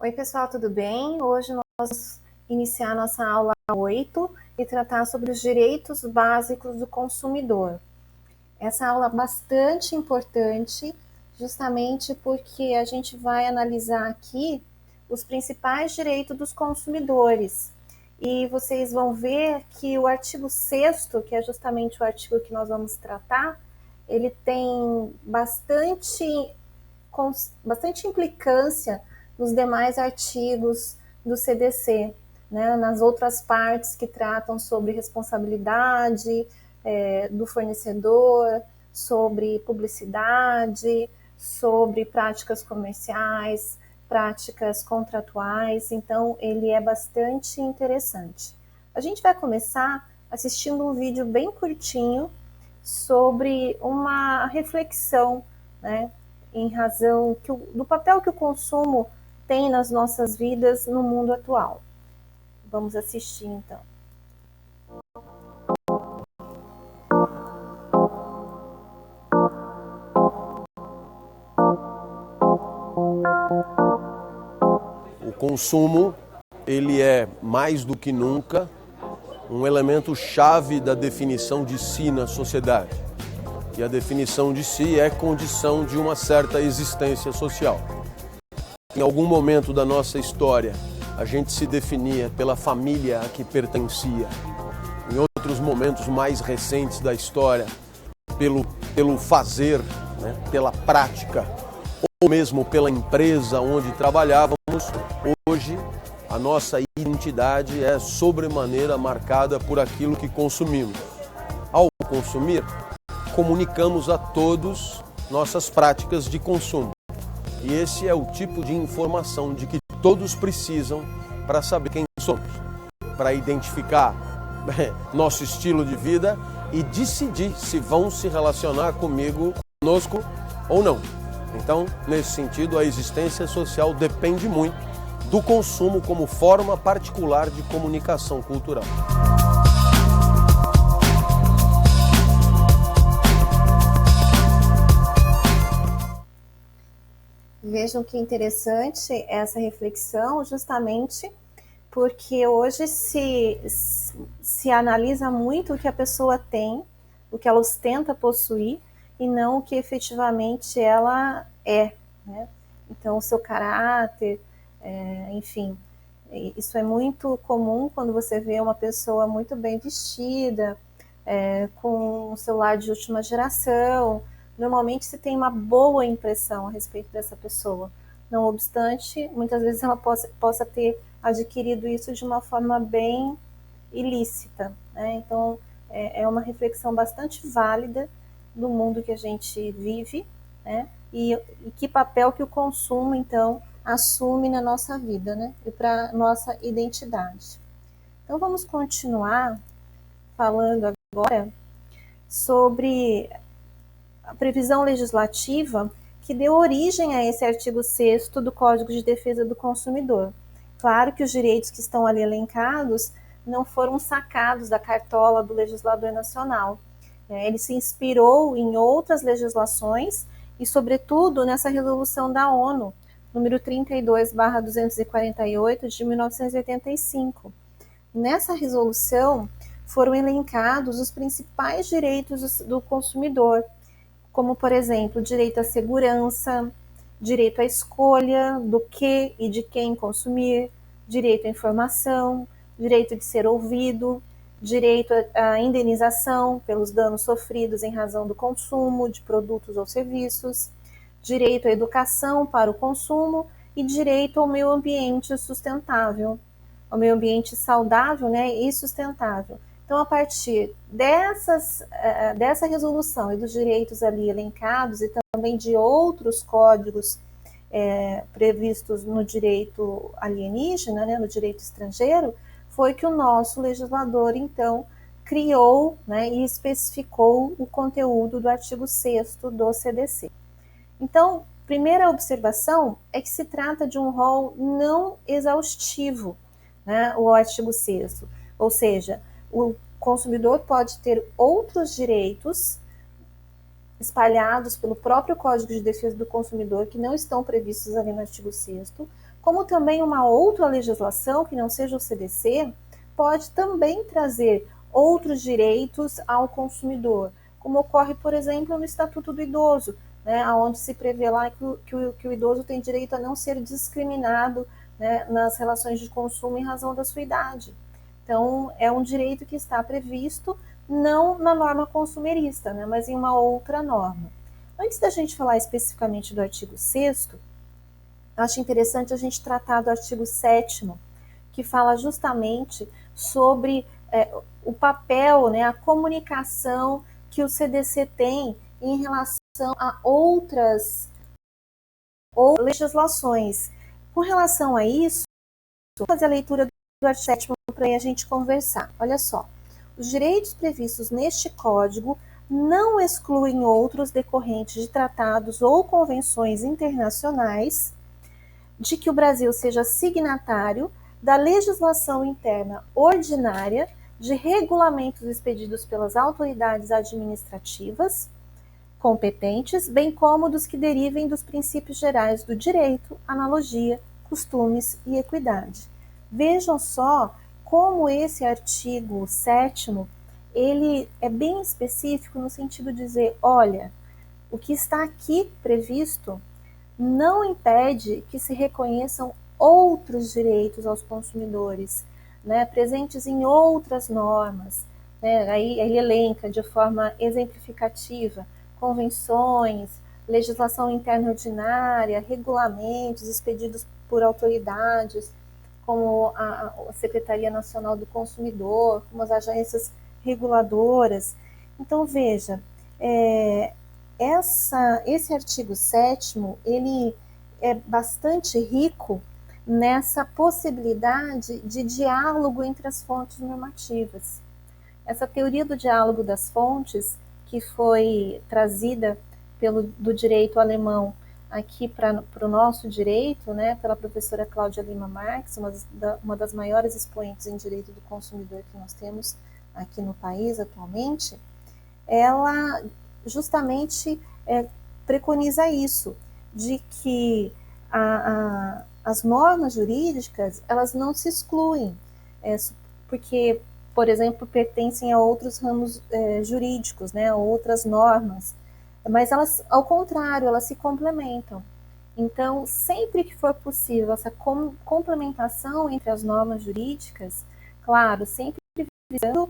Oi, pessoal, tudo bem? Hoje nós vamos iniciar nossa aula 8 e tratar sobre os direitos básicos do consumidor. Essa aula é bastante importante, justamente porque a gente vai analisar aqui os principais direitos dos consumidores. E vocês vão ver que o artigo 6º, que é justamente o artigo que nós vamos tratar, ele tem bastante implicância nos demais artigos do CDC, né, nas outras partes que tratam sobre responsabilidade do fornecedor, sobre publicidade, sobre práticas comerciais, práticas contratuais. Então, ele é bastante interessante. A gente vai começar assistindo um vídeo bem curtinho sobre uma reflexão, né, em razão do papel que o consumo tem nas nossas vidas no mundo atual. Vamos assistir, então. O consumo, ele é mais do que nunca um elemento chave da definição de si na sociedade. E a definição de si é condição de uma certa existência social. Em algum momento da nossa história, a gente se definia pela família a que pertencia. Em outros momentos mais recentes da história, pelo fazer, né, pela prática, ou mesmo pela empresa onde trabalhávamos. Hoje, a nossa identidade é sobremaneira marcada por aquilo que consumimos. Ao consumir, comunicamos a todos nossas práticas de consumo. E esse é o tipo de informação de que todos precisam para saber quem somos, para identificar nosso estilo de vida e decidir se vão se relacionar conosco ou não. Então, nesse sentido, a existência social depende muito do consumo como forma particular de comunicação cultural. Vejam que interessante essa reflexão, justamente porque hoje se analisa muito o que a pessoa tem, o que ela ostenta possuir, e não o que efetivamente ela é, né? Então, o seu caráter, enfim, isso é muito comum quando você vê uma pessoa muito bem vestida, com um celular de última geração. Normalmente se tem uma boa impressão a respeito dessa pessoa. Não obstante, muitas vezes ela possa ter adquirido isso de uma forma bem ilícita, né? Então, é uma reflexão bastante válida do mundo que a gente vive, né? E que papel que o consumo, então, assume na nossa vida, né? E para nossa identidade. Então, vamos continuar falando agora sobre a previsão legislativa que deu origem a esse artigo 6º do Código de Defesa do Consumidor. Claro que os direitos que estão ali elencados não foram sacados da cartola do legislador nacional. Ele se inspirou em outras legislações e, sobretudo, nessa resolução da ONU, número 32/248, de 1985. Nessa resolução foram elencados os principais direitos do consumidor, como, por exemplo, direito à segurança, direito à escolha do que e de quem consumir, direito à informação, direito de ser ouvido, direito à indenização pelos danos sofridos em razão do consumo de produtos ou serviços, direito à educação para o consumo e direito ao meio ambiente sustentável, ao meio ambiente saudável, né, e sustentável. Então, a partir dessa resolução e dos direitos ali elencados e também de outros códigos previstos no direito alienígena, né, no direito estrangeiro, foi que o nosso legislador, então, criou, né, e especificou o conteúdo do artigo 6º do CDC. Então, primeira observação é que se trata de um rol não exaustivo, né, o artigo 6º, ou seja, o consumidor pode ter outros direitos espalhados pelo próprio Código de Defesa do Consumidor, que não estão previstos ali no artigo 6º, como também uma outra legislação, que não seja o CDC, pode também trazer outros direitos ao consumidor, como ocorre, por exemplo, no Estatuto do Idoso, né, onde se prevê lá que o idoso tem direito a não ser discriminado, né, nas relações de consumo em razão da sua idade. Então, é um direito que está previsto não na norma consumerista, né, mas em uma outra norma. Antes da gente falar especificamente do artigo 6º, acho interessante a gente tratar do artigo 7º, que fala justamente sobre o papel, né, a comunicação que o CDC tem em relação a outras legislações. Com relação a isso, vou fazer a leitura do artigo 7º para a gente conversar. Olha só, os direitos previstos neste Código não excluem outros decorrentes de tratados ou convenções internacionais de que o Brasil seja signatário da legislação interna ordinária de regulamentos expedidos pelas autoridades administrativas competentes, bem como dos que derivem dos princípios gerais do direito, analogia, costumes e equidade. Vejam só como esse artigo 7º, ele é bem específico no sentido de dizer, olha, o que está aqui previsto não impede que se reconheçam outros direitos aos consumidores, né, presentes em outras normas. Né, aí ele elenca de forma exemplificativa convenções, legislação interna ordinária, regulamentos expedidos por autoridades, como a Secretaria Nacional do Consumidor, como as agências reguladoras. Então, veja, esse artigo 7º, ele é bastante rico nessa possibilidade de diálogo entre as fontes normativas. Essa teoria do diálogo das fontes, que foi trazida do direito alemão aqui para o nosso direito, né, pela professora Cláudia Lima Marx, uma das maiores expoentes em direito do consumidor que nós temos aqui no país atualmente, ela justamente preconiza isso, de que as normas jurídicas, elas não se excluem, porque, por exemplo, pertencem a outros ramos jurídicos, né, a outras normas, mas elas, ao contrário, elas se complementam. Então, sempre que for possível essa complementação entre as normas jurídicas, claro, sempre visando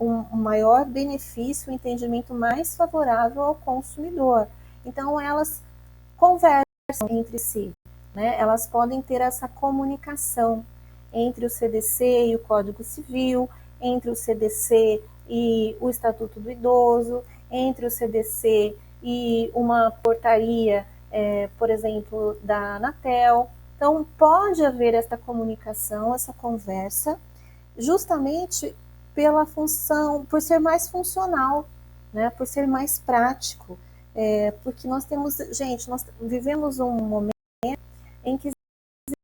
um maior benefício, um entendimento mais favorável ao consumidor. Então, elas conversam entre si, né? Elas podem ter essa comunicação entre o CDC e o Código Civil, entre o CDC e o Estatuto do Idoso, entre o CDC e uma portaria, por exemplo, da Anatel. Então, pode haver essa comunicação, essa conversa, justamente pela função, por ser mais funcional, né, por ser mais prático, porque nós vivemos um momento em que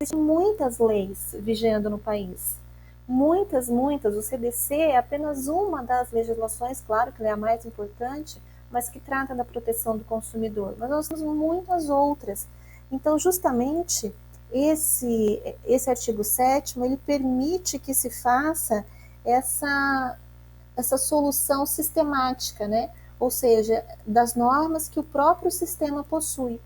existem muitas leis vigendo no país, muitas, o CDC é apenas uma das legislações, claro que ela é a mais importante, mas que trata da proteção do consumidor, mas nós temos muitas outras. Então, justamente, esse artigo 7º, ele permite que se faça essa solução sistemática, né? Ou seja, das normas que o próprio sistema possui.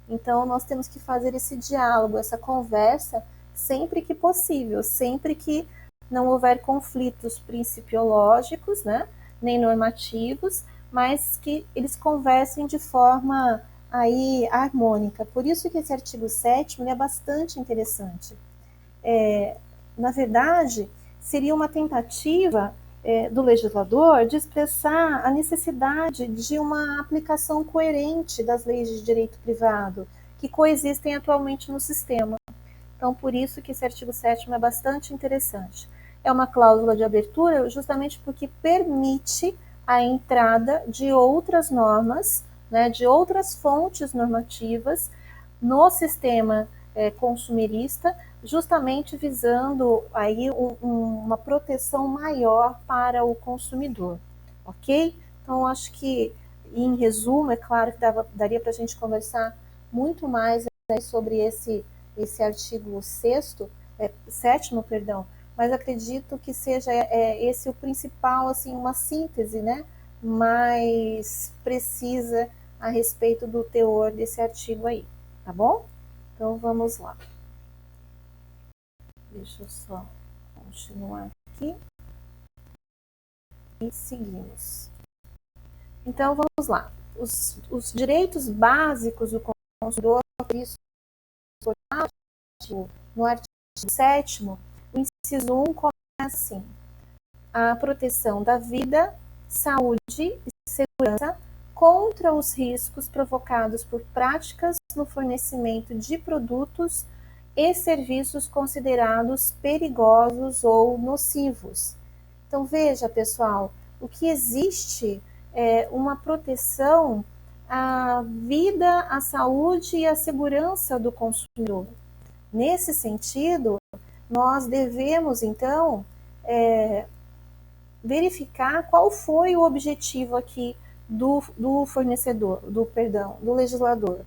Então, nós temos que fazer esse diálogo, essa conversa, sempre que possível, sempre que não houver conflitos principiológicos, né? Nem normativos, mas que eles conversem de forma aí harmônica. Por isso que esse artigo 7º é bastante interessante. Na verdade, seria uma tentativa do legislador de expressar a necessidade de uma aplicação coerente das leis de direito privado que coexistem atualmente no sistema. Então, por isso que esse artigo 7º é bastante interessante. É uma cláusula de abertura justamente porque permite a entrada de outras normas, né, de outras fontes normativas no sistema consumerista, justamente visando aí uma proteção maior para o consumidor, ok? Então, acho que E em resumo, é claro que daria para a gente conversar muito mais, né, sobre esse artigo 7º, perdão, mas acredito que seja esse o principal, assim, uma síntese, né, mais precisa a respeito do teor desse artigo aí, tá bom? Então vamos lá. Deixa eu só continuar aqui e seguimos. Então vamos lá. Os direitos básicos do consumidor, isso no artigo 7º, o inciso 1 começa assim: a proteção da vida, saúde e segurança contra os riscos provocados por práticas no fornecimento de produtos e serviços considerados perigosos ou nocivos. Então veja, pessoal, o que existe é uma proteção à vida, à saúde e à segurança do consumidor. Nesse sentido, nós devemos, então, verificar qual foi o objetivo aqui do fornecedor, do legislador.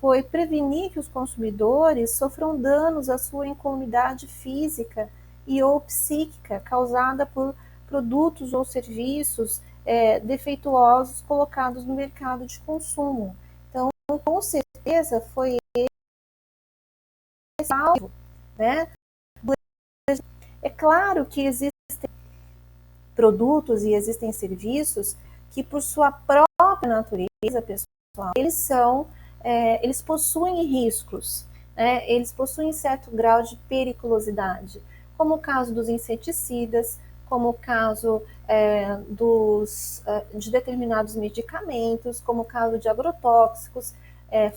Foi prevenir que os consumidores sofram danos à sua incolumidade física e ou psíquica causada por produtos ou serviços defeituosos colocados no mercado de consumo. Então, com certeza, foi esse alvo, né? É claro que existem produtos e existem serviços que, por sua própria natureza, pessoal, eles possuem riscos, né? Eles possuem certo grau de periculosidade, como o caso dos inseticidas, como o caso de determinados medicamentos, como o caso de agrotóxicos,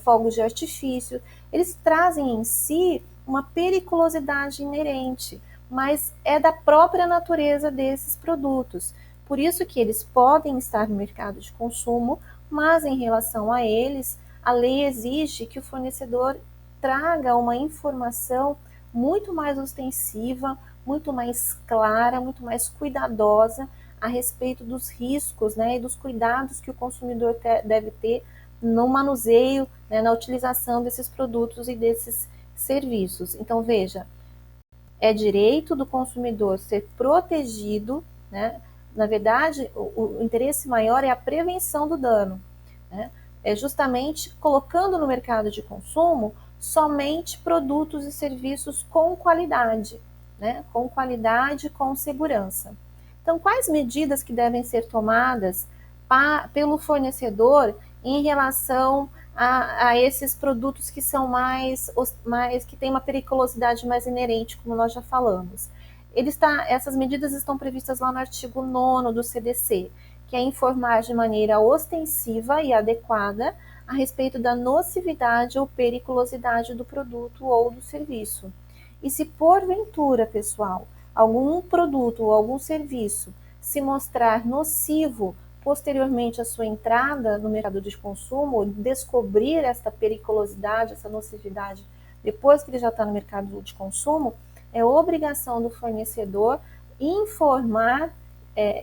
fogos de artifício. Eles trazem em si uma periculosidade inerente, mas é da própria natureza desses produtos. Por isso que eles podem estar no mercado de consumo, mas em relação a eles, a lei exige que o fornecedor traga uma informação muito mais ostensiva, muito mais clara, muito mais cuidadosa a respeito dos riscos, né, e dos cuidados que o consumidor deve ter no manuseio, né, na utilização desses produtos e desses serviços. Então, veja, é direito do consumidor ser protegido, né? Na verdade, o interesse maior é a prevenção do dano, né? É justamente colocando no mercado de consumo somente produtos e serviços com qualidade, né? Com qualidade, com segurança. Então, quais medidas que devem ser tomadas pelo fornecedor em relação a esses produtos que são mais que têm uma periculosidade mais inerente, como nós já falamos? Essas medidas estão previstas lá no artigo 9º do CDC, que é informar de maneira ostensiva e adequada a respeito da nocividade ou periculosidade do produto ou do serviço. E se porventura, pessoal, algum produto ou algum serviço se mostrar nocivo posteriormente à sua entrada no mercado de consumo, ou descobrir essa periculosidade, essa nocividade, depois que ele já está no mercado de consumo, é obrigação do fornecedor informar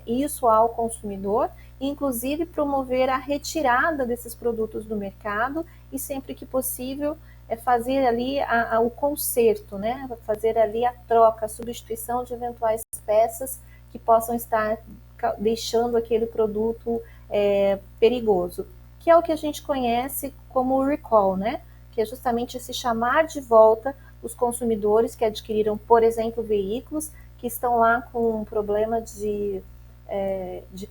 isso ao consumidor, inclusive promover a retirada desses produtos do mercado e, sempre que possível, fazer ali o conserto, né? Fazer ali a troca, a substituição de eventuais peças que possam estar deixando aquele produto perigoso, que é o que a gente conhece como recall, né? Que é justamente esse chamar de volta os consumidores que adquiriram, por exemplo, veículos que estão lá com um problema de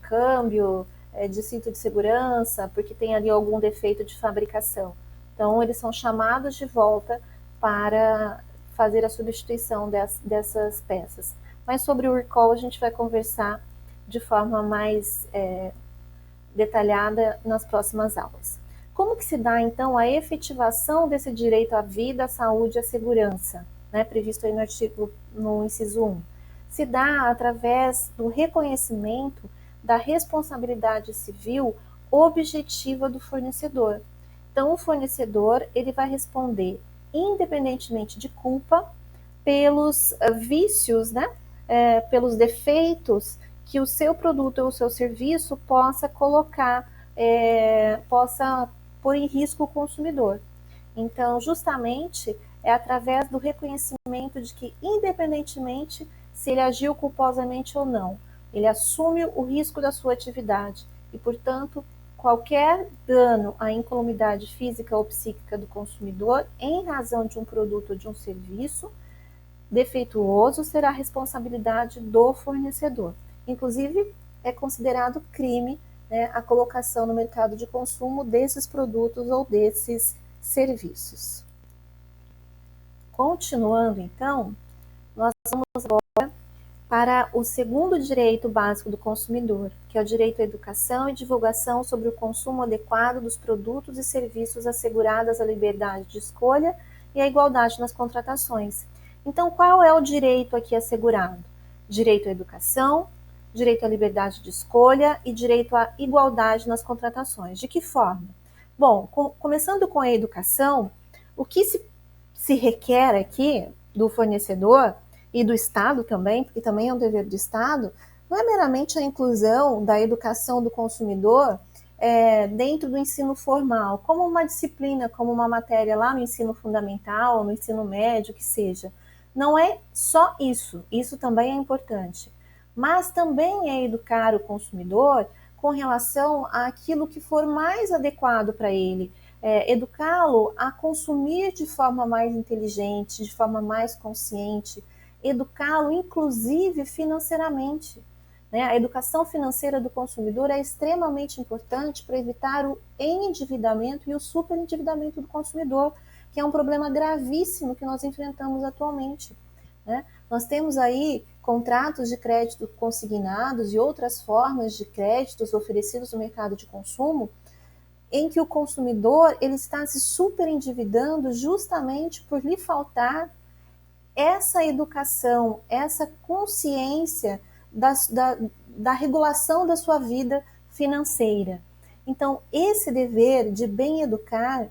câmbio, de cinto de segurança, porque tem ali algum defeito de fabricação. Então, eles são chamados de volta para fazer a substituição dessas peças. Mas sobre o recall a gente vai conversar de forma mais detalhada nas próximas aulas. Como que se dá, então, a efetivação desse direito à vida, à saúde e à segurança, né, previsto aí no inciso 1? Se dá através do reconhecimento da responsabilidade civil objetiva do fornecedor. Então, o fornecedor ele vai responder, independentemente de culpa, pelos vícios, né, pelos defeitos que o seu produto ou o seu serviço possa colocar possa pôr em risco o consumidor. Então, justamente, é através do reconhecimento de que, independentemente se ele agiu culposamente ou não, ele assume o risco da sua atividade e, portanto, qualquer dano à incolumidade física ou psíquica do consumidor em razão de um produto ou de um serviço defeituoso será responsabilidade do fornecedor. Inclusive, é considerado crime, né, a colocação no mercado de consumo desses produtos ou desses serviços. Continuando, então, nós vamos agora para o segundo direito básico do consumidor, que é o direito à educação e divulgação sobre o consumo adequado dos produtos e serviços, asseguradas a liberdade de escolha e a igualdade nas contratações. Então, qual é o direito aqui assegurado? Direito à educação, direito à liberdade de escolha e direito à igualdade nas contratações. De que forma? Bom, começando com a educação, o que se requer aqui do fornecedor e do Estado também, porque também é um dever do Estado, não é meramente a inclusão da educação do consumidor dentro do ensino formal, como uma disciplina, como uma matéria lá no ensino fundamental, no ensino médio, que seja. Não é só isso, isso também é importante, mas também é educar o consumidor com relação àquilo que for mais adequado para ele, educá-lo a consumir de forma mais inteligente, de forma mais consciente, educá-lo inclusive financeiramente. Né? A educação financeira do consumidor é extremamente importante para evitar o endividamento e o superendividamento do consumidor, que é um problema gravíssimo que nós enfrentamos atualmente. Né? Nós temos aí contratos de crédito consignados e outras formas de créditos oferecidos no mercado de consumo, em que o consumidor ele está se superendividando justamente por lhe faltar essa educação, essa consciência da regulação da sua vida financeira. Então, esse dever de bem educar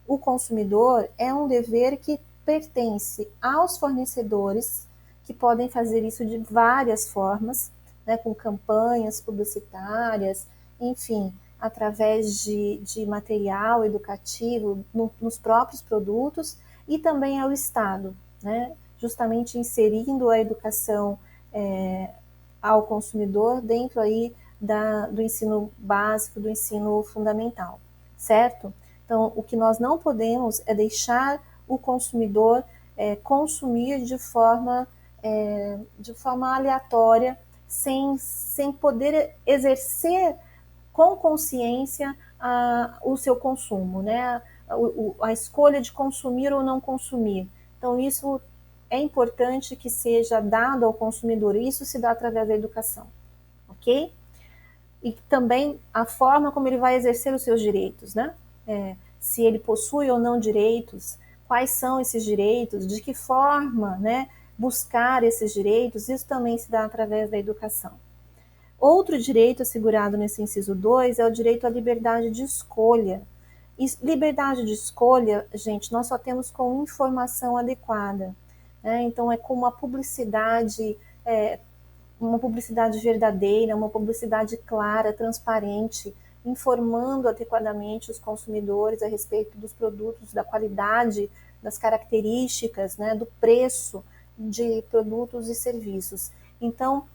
o consumidor é um dever que pertence aos fornecedores, que podem fazer isso de várias formas, né, com campanhas publicitárias, enfim, através de material educativo nos próprios produtos, e também ao Estado, né, justamente inserindo a educação ao consumidor dentro aí do ensino básico, do ensino fundamental, certo? Então, o que nós não podemos é deixar o consumidor consumir de forma aleatória, sem poder exercer com consciência o seu consumo, né? A escolha de consumir ou não consumir. Então, isso é importante que seja dado ao consumidor. Isso se dá através da educação, ok? E também a forma como ele vai exercer os seus direitos, né? Se ele possui ou não direitos, quais são esses direitos, de que forma, né, buscar esses direitos, isso também se dá através da educação. Outro direito assegurado nesse inciso 2 é o direito à liberdade de escolha. E liberdade de escolha, gente, nós só temos com informação adequada. Né? Então, é com uma publicidade verdadeira, uma publicidade clara, transparente, informando adequadamente os consumidores a respeito dos produtos, da qualidade, das características, né, do preço de produtos e serviços. Então,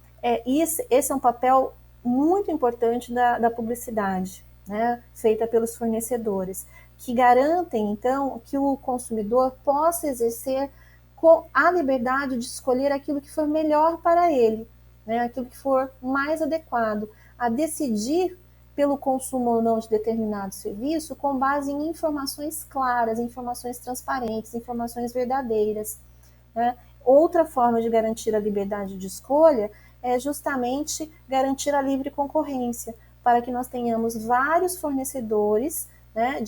esse é um papel muito importante da publicidade, né, feita pelos fornecedores, que garantem, então, que o consumidor possa exercer a liberdade de escolher aquilo que for melhor para ele, né, aquilo que for mais adequado, a decidir pelo consumo ou não de determinado serviço com base em informações claras, informações transparentes, informações verdadeiras. Né? Outra forma de garantir a liberdade de escolha é justamente garantir a livre concorrência, para que nós tenhamos vários fornecedores, né,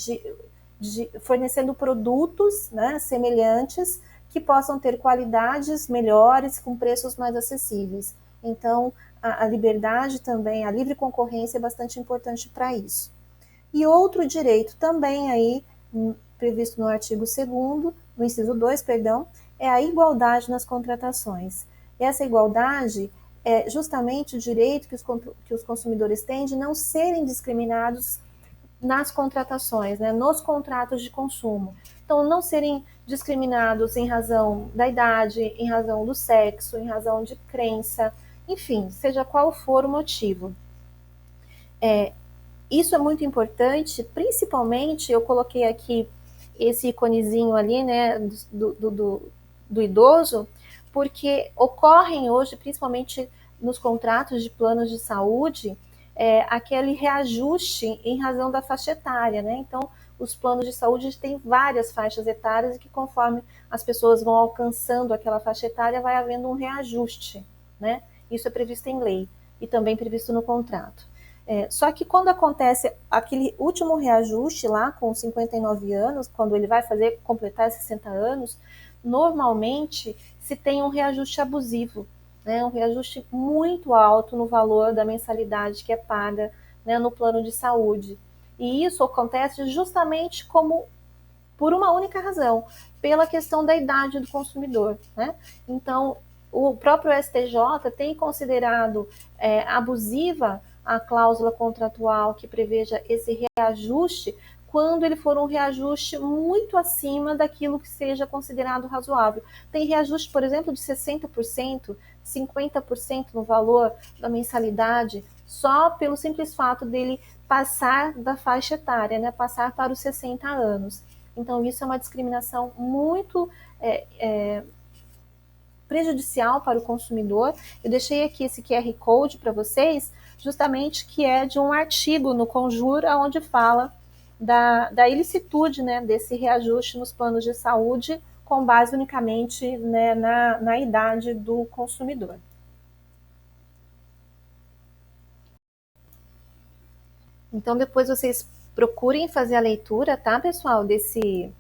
fornecendo produtos, né, semelhantes, que possam ter qualidades melhores, com preços mais acessíveis. Então, a liberdade também, a livre concorrência é bastante importante para isso. E outro direito também aí, previsto no artigo 2º, no inciso 2, perdão, é a igualdade nas contratações. Essa igualdade justamente o direito que os consumidores têm de não serem discriminados nas contratações, né, nos contratos de consumo. Então, não serem discriminados em razão da idade, em razão do sexo, em razão de crença, enfim, seja qual for o motivo. Isso é muito importante, principalmente, eu coloquei aqui esse iconezinho ali, né, do idoso, porque ocorrem hoje, principalmente nos contratos de planos de saúde, aquele reajuste em razão da faixa etária, né? Então, os planos de saúde têm várias faixas etárias e que conforme as pessoas vão alcançando aquela faixa etária, vai havendo um reajuste, né? Isso é previsto em lei e também previsto no contrato. Só que quando acontece aquele último reajuste lá com 59 anos, quando ele vai completar 60 anos, normalmente se tem um reajuste abusivo, né, um reajuste muito alto no valor da mensalidade que é paga, né, no plano de saúde. E isso acontece justamente por uma única razão, pela questão da idade do consumidor, né? Então, o próprio STJ tem considerado abusiva a cláusula contratual que preveja esse reajuste quando ele for um reajuste muito acima daquilo que seja considerado razoável. Tem reajuste, por exemplo, de 60%, 50% no valor da mensalidade, só pelo simples fato dele passar da faixa etária, né, passar para os 60 anos. Então, isso é uma discriminação muito prejudicial para o consumidor. Eu deixei aqui esse QR Code para vocês, justamente que é de um artigo no Conjura, onde fala da ilicitude, né, desse reajuste nos planos de saúde com base unicamente, né, na idade do consumidor. Então, depois vocês procurem fazer a leitura, tá, pessoal, desse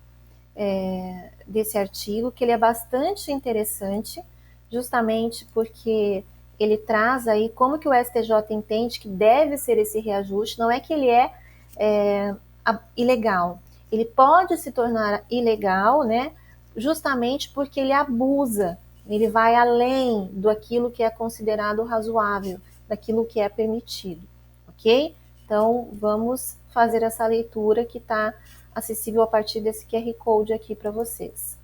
artigo, que ele é bastante interessante, justamente porque ele traz aí como que o STJ entende que deve ser esse reajuste. Não é que ele é ilegal, ele pode se tornar ilegal, né, justamente porque ele abusa, ele vai além do aquilo que é considerado razoável, daquilo que é permitido, ok? Então, vamos fazer essa leitura que está acessível a partir desse QR Code aqui para vocês.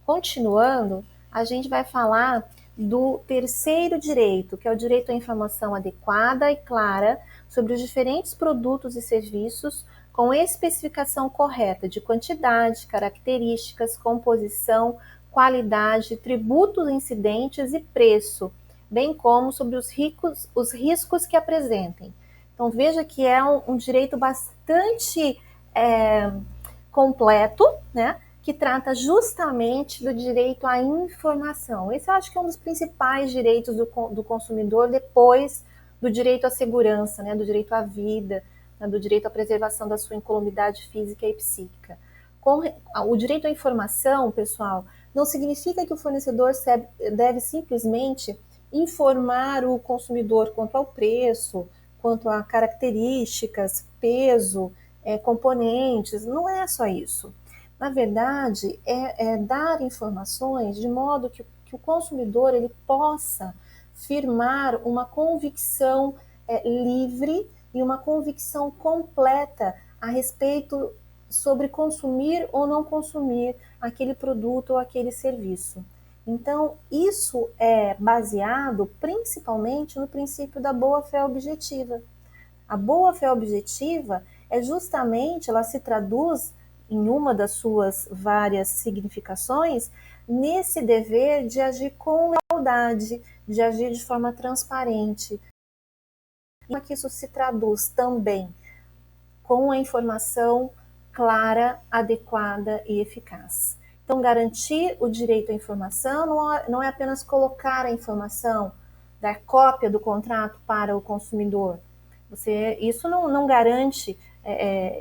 Continuando, a gente vai falar do terceiro direito, que é o direito à informação adequada e clara sobre os diferentes produtos e serviços, com especificação correta de quantidade, características, composição, qualidade, tributos incidentes e preço, bem como sobre os riscos que apresentem. Então, veja que é um direito bastante completo, né, que trata justamente do direito à informação. Esse eu acho que é um dos principais direitos do consumidor, depois do direito à segurança, né, do direito à vida, né, do direito à preservação da sua incolumidade física e psíquica. O direito à informação, pessoal, não significa que o fornecedor deve simplesmente informar o consumidor quanto ao preço, quanto a características, peso, componentes. Não é só isso. Na verdade, é dar informações de modo que o consumidor ele possa firmar uma convicção livre e uma convicção completa a respeito sobre consumir ou não consumir aquele produto ou aquele serviço. Então, isso é baseado principalmente no princípio da boa-fé objetiva. A boa-fé objetiva é justamente, ela se traduz em uma das suas várias significações, nesse dever de agir com lealdade, de agir de forma transparente. E como é que isso se traduz também? Com a informação clara, adequada e eficaz. Então, garantir o direito à informação não é apenas colocar a informação, dar cópia do contrato para o consumidor. Isso não garante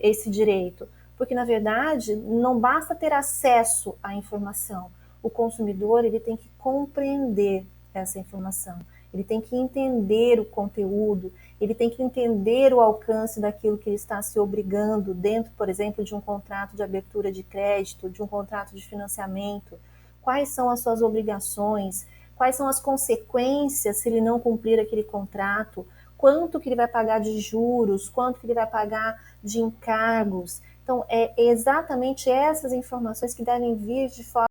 esse direito, porque, na verdade, não basta ter acesso à informação. O consumidor ele tem que compreender essa informação, ele tem que entender o conteúdo, ele tem que entender o alcance daquilo que ele está se obrigando dentro, por exemplo, de um contrato de abertura de crédito, de um contrato de financiamento. Quais são as suas obrigações? quais são as consequências se ele não cumprir aquele contrato, quanto que ele vai pagar de juros, quanto que ele vai pagar de encargos. Então, é exatamente essas informações que devem vir de forma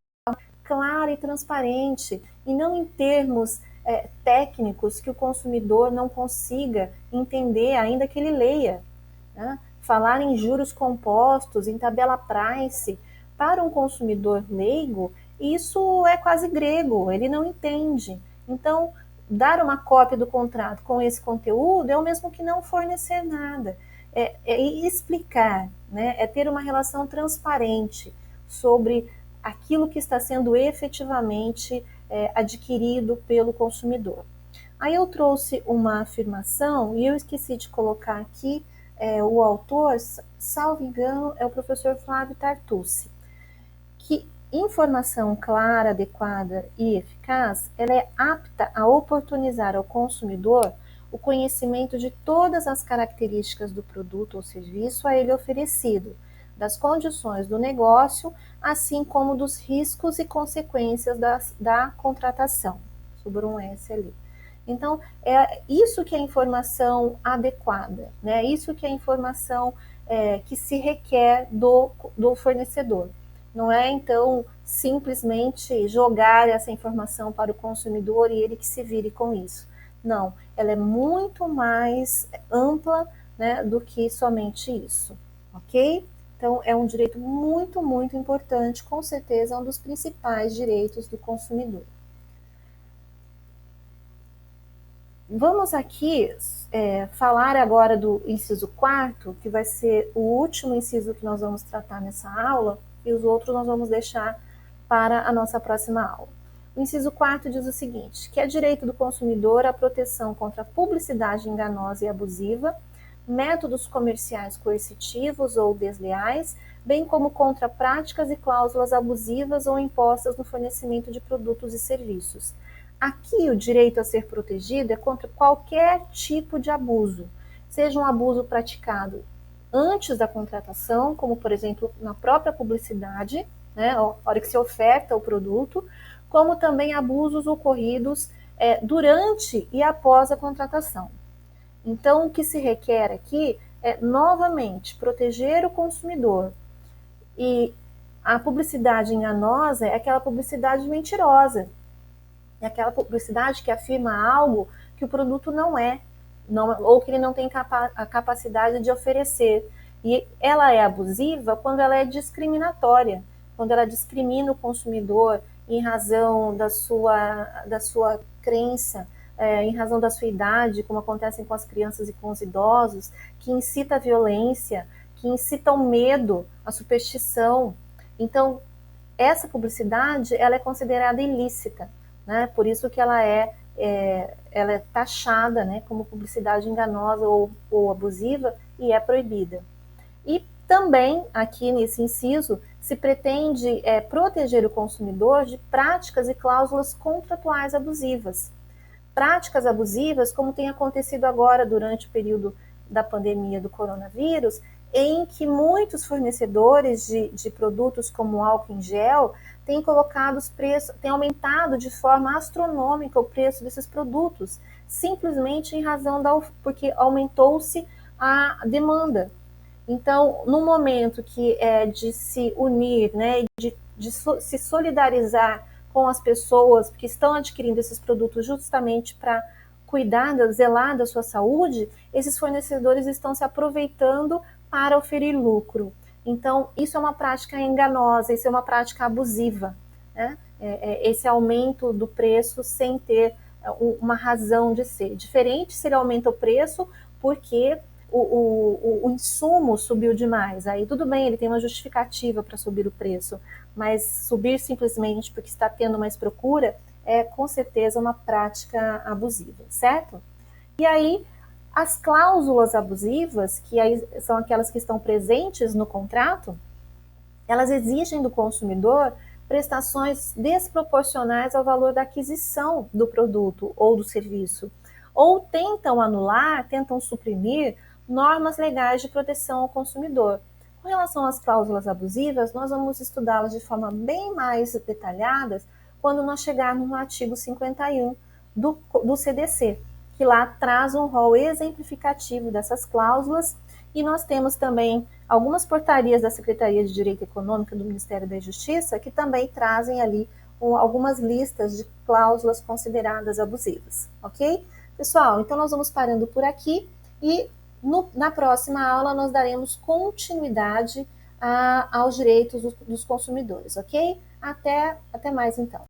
clara e transparente, e não em termos técnicos que o consumidor não consiga entender, ainda que ele leia. Né? Falar em juros compostos, em tabela price, para um consumidor leigo, isso é quase grego, ele não entende. Então, dar uma cópia do contrato com esse conteúdo é o mesmo que não fornecer nada. É explicar, né? É ter uma relação transparente sobre aquilo que está sendo efetivamente adquirido pelo consumidor. Aí eu trouxe uma afirmação e eu esqueci de colocar aqui o autor, salvo engano, é o professor Flávio Tartucci, que informação clara, adequada e eficaz, ela é apta a oportunizar ao consumidor o conhecimento de todas as características do produto ou serviço a ele oferecido, das condições do negócio, assim como dos riscos e consequências da contratação. Sobrou um S ali. Então, é isso que é informação adequada, né? Isso que é informação que se requer do fornecedor. Não é, então, simplesmente jogar essa informação para o consumidor e ele que se vire com isso. Não, ela é muito mais ampla, né, do que somente isso, ok? Então, é um direito muito, muito importante, com certeza é um dos principais direitos do consumidor. Vamos aqui falar agora do inciso 4º, que vai ser o último inciso que nós vamos tratar nessa aula, e os outros nós vamos deixar para a nossa próxima aula. O inciso 4º diz o seguinte, que é direito do consumidor a proteção contra publicidade enganosa e abusiva, métodos comerciais coercitivos ou desleais, bem como contra práticas e cláusulas abusivas ou impostas no fornecimento de produtos e serviços. Aqui o direito a ser protegido é contra qualquer tipo de abuso, seja um abuso praticado antes da contratação, como por exemplo na própria publicidade, né, a hora que se oferta o produto, como também abusos ocorridos durante e após a contratação. Então, o que se requer aqui é, novamente, proteger o consumidor. E a publicidade enganosa é aquela publicidade mentirosa, é aquela publicidade que afirma algo que o produto não é, ou que ele não tem a capacidade de oferecer. E ela é abusiva quando ela é discriminatória, quando ela discrimina o consumidor em razão da sua crença, em razão da sua idade, como acontece com as crianças e com os idosos, que incita a violência, que incita o medo, a superstição. Então, essa publicidade ela é considerada ilícita, né? Por isso que ela é taxada, né, como publicidade enganosa ou abusiva e é proibida. E também, aqui nesse inciso, se pretende proteger o consumidor de práticas e cláusulas contratuais abusivas. Práticas abusivas, como tem acontecido agora durante o período da pandemia do coronavírus, em que muitos fornecedores de produtos como álcool em gel têm colocado os preços, têm aumentado de forma astronômica o preço desses produtos, simplesmente em razão porque aumentou-se a demanda. Então, no momento que é de se unir, né, de se solidarizar com as pessoas que estão adquirindo esses produtos justamente para cuidar, zelar da sua saúde, esses fornecedores estão se aproveitando para oferir lucro. Então, isso é uma prática enganosa, isso é uma prática abusiva, né? Esse aumento do preço sem ter uma razão de ser. Diferente se ele aumenta o preço porque o insumo subiu demais. Aí tudo bem, ele tem uma justificativa para subir o preço, mas subir simplesmente porque está tendo mais procura é com certeza uma prática abusiva, certo? E aí, as cláusulas abusivas, que aí são aquelas que estão presentes no contrato, elas exigem do consumidor prestações desproporcionais ao valor da aquisição do produto ou do serviço, ou tentam anular, tentam suprimir normas legais de proteção ao consumidor. Com relação às cláusulas abusivas, nós vamos estudá-las de forma bem mais detalhada quando nós chegarmos no artigo 51 do CDC, que lá traz um rol exemplificativo dessas cláusulas, e nós temos também algumas portarias da Secretaria de Direito Econômico do Ministério da Justiça que também trazem ali algumas listas de cláusulas consideradas abusivas, ok? Pessoal, então nós vamos parando por aqui e na próxima aula nós daremos continuidade aos direitos dos consumidores, ok? Até mais então.